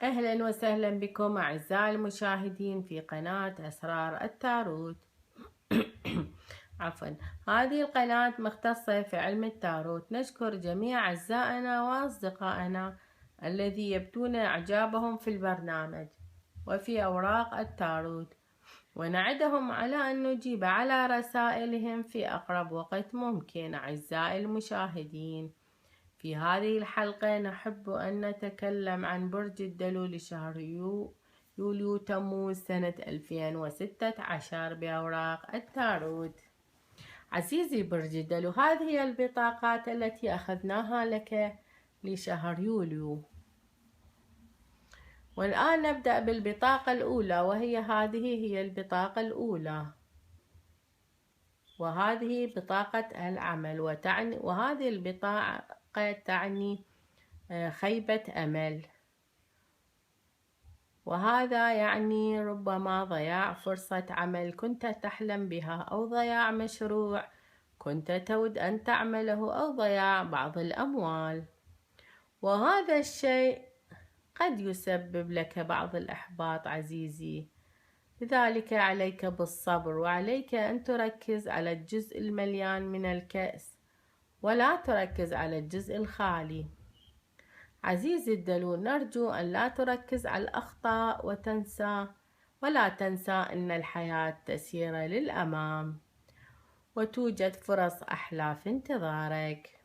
أهلا وسهلا بكم أعزائي المشاهدين في قناة أسرار التاروت. عفوا. هذه القناة مختصة في علم التاروت. نشكر جميع أعزائنا وأصدقائنا الذي يبدون إعجابهم في البرنامج وفي أوراق التاروت، ونعدهم على أن نجيب على رسائلهم في أقرب وقت ممكن. أعزائي المشاهدين، في هذه الحلقة نحب أن نتكلم عن برج الدلو لشهر يوليو تموز سنة 2016 بأوراق التاروت. عزيزي برج الدلو، هذه هي البطاقات التي أخذناها لك لشهر يوليو، والآن نبدأ بالبطاقة الأولى، هذه هي البطاقة الأولى، وهذه بطاقة العمل، وهذه البطاقة تعني خيبة أمل، وهذا يعني ربما ضياع فرصة عمل كنت تحلم بها، أو ضياع مشروع كنت تود أن تعمله، أو ضياع بعض الأموال، وهذا الشيء قد يسبب لك بعض الإحباط عزيزي. لذلك عليك بالصبر، وعليك أن تركز على الجزء المليان من الكأس ولا تركز على الجزء الخالي. عزيزي الدلو، نرجو أن لا تركز على الأخطاء ولا تنسى أن الحياة تسير للأمام، وتوجد فرص أحلى في انتظارك.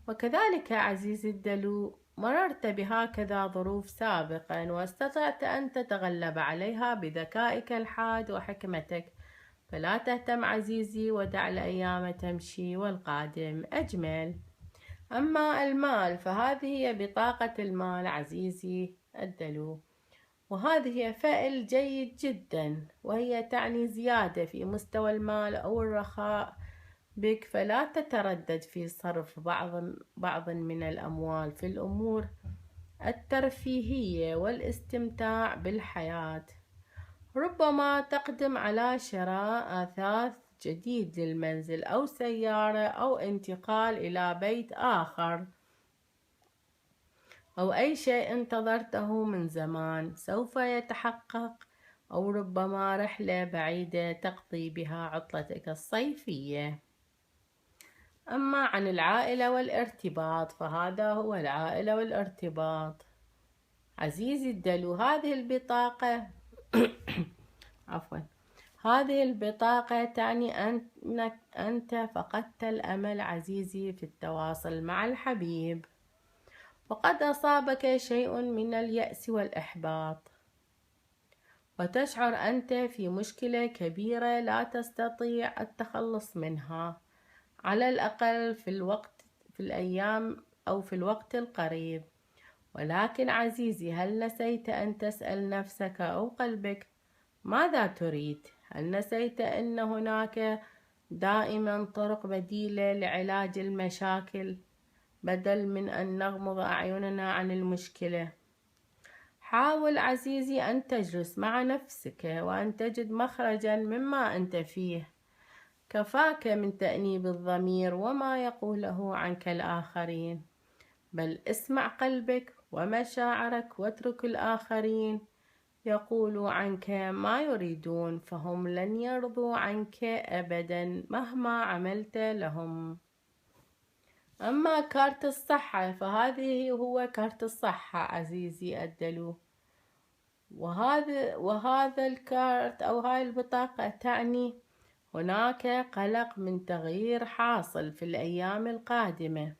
وكذلك عزيزي الدلو، مررت بهكذا ظروف سابقا واستطعت أن تتغلب عليها بذكائك الحاد وحكمتك، فلا تهتم عزيزي، ودع الأيام تمشي والقادم أجمل. أما المال فهذه هي بطاقة المال عزيزي الدلو، وهذه هي فعل جيد جدا، وهي تعني زيادة في مستوى المال أو الرخاء بك، فلا تتردد في صرف بعض من الأموال في الأمور الترفيهية والاستمتاع بالحياة. ربما تقدم على شراء أثاث جديد للمنزل، أو سيارة، أو انتقال إلى بيت آخر، أو أي شيء انتظرته من زمان سوف يتحقق، أو ربما رحلة بعيدة تقضي بها عطلتك الصيفية. أما عن العائلة والارتباط فهذا هو العائلة والارتباط. عزيزي الدلو، هذه البطاقة عفوا هذه البطاقة تعني أنك أنت فقدت الأمل عزيزي في التواصل مع الحبيب، وقد أصابك شيء من اليأس والإحباط، وتشعر أنت في مشكلة كبيرة لا تستطيع التخلص منها، على الأقل في الأيام أو في الوقت القريب. ولكن عزيزي، هل نسيت أن تسأل نفسك أو قلبك ماذا تريد؟ هل نسيت أن هناك دائما طرق بديلة لعلاج المشاكل بدل من أن نغمض أعيننا عن المشكلة؟ حاول عزيزي أن تجلس مع نفسك وأن تجد مخرجا مما أنت فيه. كفاك من تأنيب الضمير وما يقوله عنك الآخرين، بل اسمع قلبك ومشاعرك، واترك الآخرين يقولوا عنك ما يريدون، فهم لن يرضوا عنك أبدا مهما عملت لهم. أما كارت الصحة فهذه هو كارت الصحة عزيزي الدلو، وهذا الكارت أو هاي البطاقة تعني هناك قلق من تغيير حاصل في الأيام القادمة،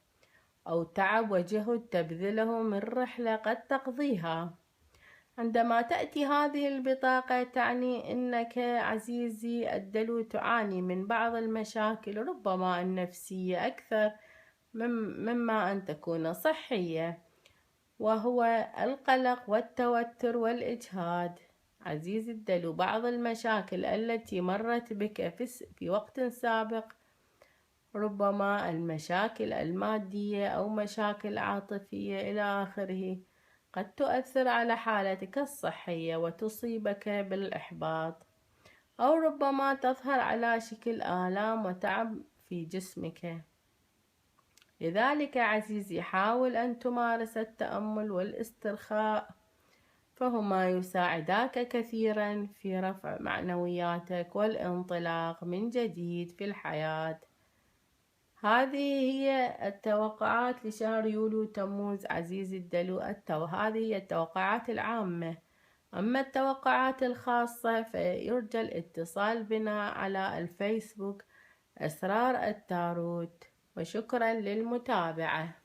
أو تعب وجهد تبذله من رحلة قد تقضيها. عندما تأتي هذه البطاقة تعني أنك عزيزي الدلو تعاني من بعض المشاكل، ربما النفسية أكثر مما أن تكون صحية، وهو القلق والتوتر والإجهاد. عزيزي الدلو، بعض المشاكل التي مرت بك في وقت سابق، ربما المشاكل المادية أو مشاكل عاطفية إلى آخره، قد تؤثر على حالتك الصحية وتصيبك بالإحباط، أو ربما تظهر على شكل آلام وتعب في جسمك. لذلك عزيزي، حاول أن تمارس التأمل والاسترخاء فهما يساعداك كثيرا في رفع معنوياتك والانطلاق من جديد في الحياة. هذه هي التوقعات لشهر يوليو تموز عزيزي الدلو هذه هي التوقعات العامة. أما التوقعات الخاصة فيرجى الاتصال بنا على الفيسبوك أسرار التاروت. وشكرا للمتابعة.